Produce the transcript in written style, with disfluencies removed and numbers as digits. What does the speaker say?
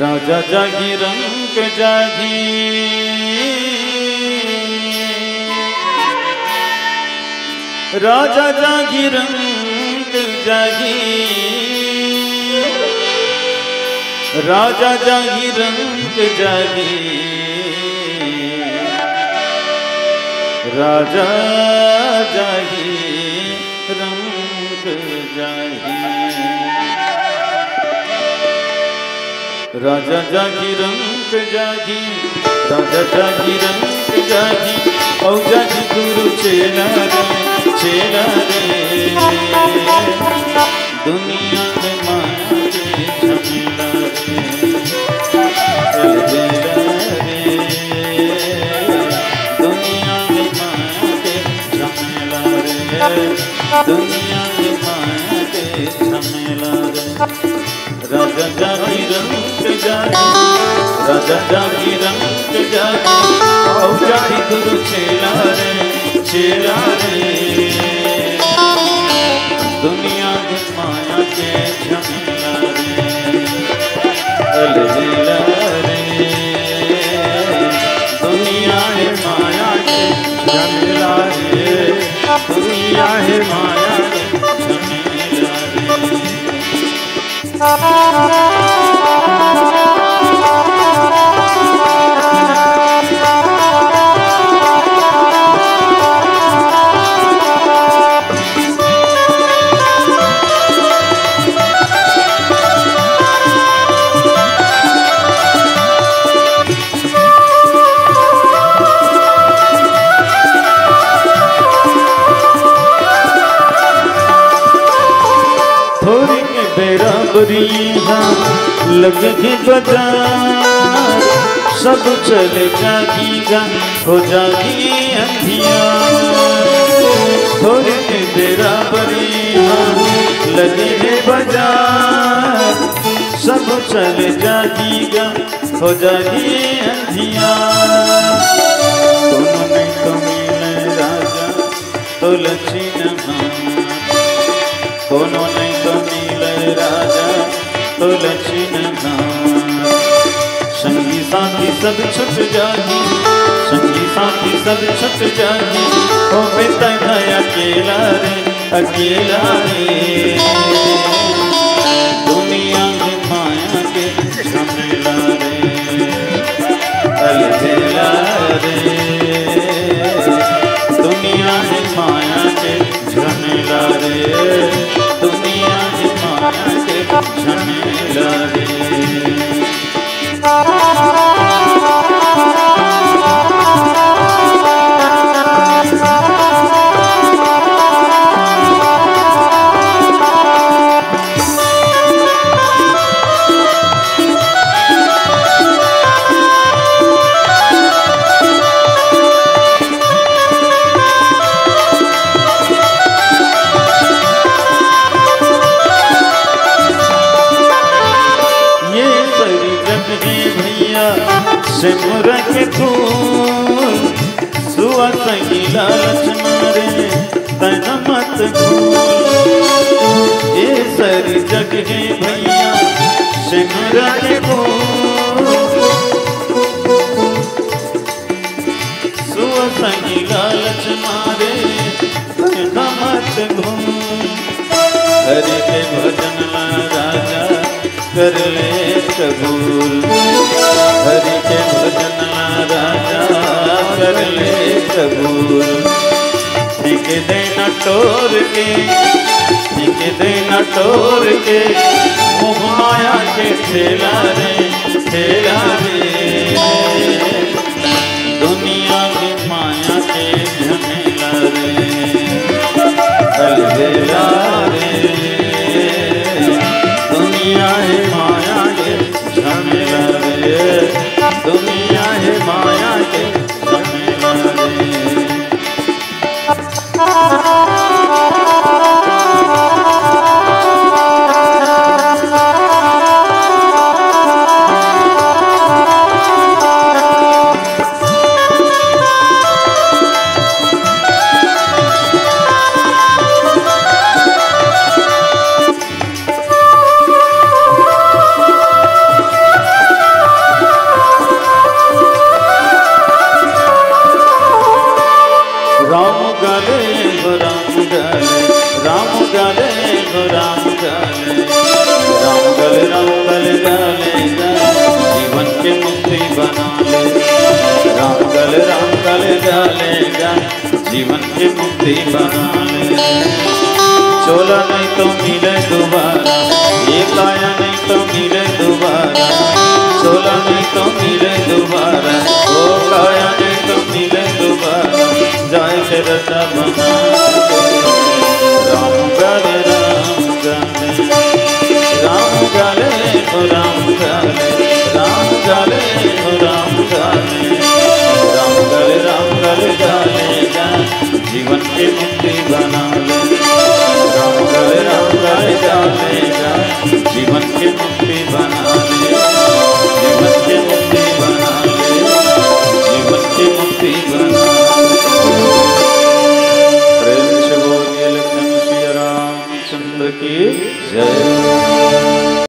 राजा जागी रंग जागी, राजा जागी रंग जागी, राजा जागी रंग जागी, राजा जागी रंग जागी, राजा जागी रंग जागी, राजा जागी रंग जागी, औ जागी गुरु चेला रे, दुनिया में माया के झमेला रे, दुनिया में माया के झमेला रे, दुनिया में माया के झमेला रे। राजा जागी रंग जागी, राजा जागी रंग जागी, औ जागी गुरु चेला रे, दुनिया की माया के झमेला रे, अलबेला रे, दुनिया है माया के झमेला रे, दुनिया है माया के झमेला रे। लगे बाजार सब चले जागीगा, हो जागी अंधिया, थोड़ी तेरा बरिया लगे बाजार सब चले जागीगा, हो जागी अंधिया। दोनों में तो मिले राजा तो लक्ष्मण, दोनों में तो मिले राजा तो लक्ष्मण, संगी साथी सब छुट जागी, संगी साथी सब छुट जागी, हो बेटा अकेला रे, अकेला रे, दुनिया में माया के झमेला रे, अलबेला रे, दुनिया में माया के झमेला रे, दुनिया में माया के झमेला रे। सिमर के फूल सुआ संगीला लक्ष्मण, तन मत भूल, ये सारी जग है भैया सिमर के फूल, सुआ संगीला लक्ष्मण, तन मत भूल, हरि के भजन राजा कर ले कबूल, हरि के भजन राजा कर ले कबूल, ठीक देना टोर के, ठीक देना टोर के, मोह माया के ठेला रे, ठेला रे, दुनिया की माया के झमेला रे, अलबेला रे, दुनिया है माया के झमेला रे, दुनिया है माया के झमेला रे। गाले गाए जीवन की मुक्ति बना ले। चोला नहीं तो मिले दोबारा, ये काया नहीं तो मिले दोबारा, चोला नहीं तो मिले दोबारा, वो काया नहीं तो मिले दोबारा, जाए के रचा बना राम गाले राम गाले राम गाले राम गाले राम गाले राम गाले राम गाले राम गाले गाले गाले जीवन की मुक्ति बना ले। राम गाले गाले गाले जीवन की मुक्ति बना ले, जीवन की मुक्ति बना ले, जीवन की मुक्ति बना ले। प्रेम से बोलिए लखन श्री रामचंद्र की जय।